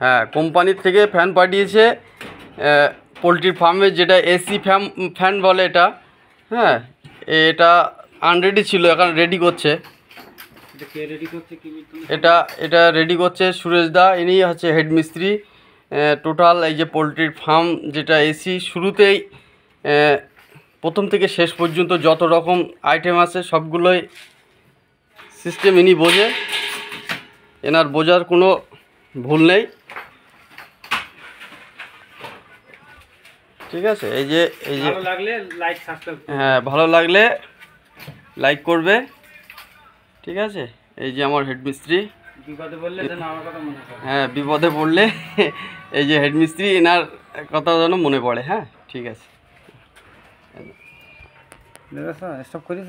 হ্যাঁ, কোম্পানির থেকে ফ্যান পাঠিয়েছে পোলট্রি ফার্মে, যেটা এসি ফ্যান বলে এটা। হ্যাঁ, এটা আনরেডি ছিল, এখন রেডি করছে। এটা রেডি করছে সুরেশ দা, ইনি হচ্ছে হেড মিস্ত্রি। টোটাল এই যে পোলট্রির ফার্ম যেটা এসি, শুরুতেই প্রথম থেকে শেষ পর্যন্ত যত রকম আইটেম আছে সবগুলোই সিস্টেম ইনি বোঝে, এনার বোঝার কোনো ভুল নেই। ঠিক আছে, এই যে হ্যাঁ, ভালো লাগলে লাইক করবে। ঠিক আছে, এই যে আমার হেড মিস্ত্রি, হ্যাঁ বিপদে পড়লে এই যে হেড মিস্ত্রি, এনার কথা যেন মনে পড়ে। হ্যাঁ, ঠিক আছে। স্টপ করিস।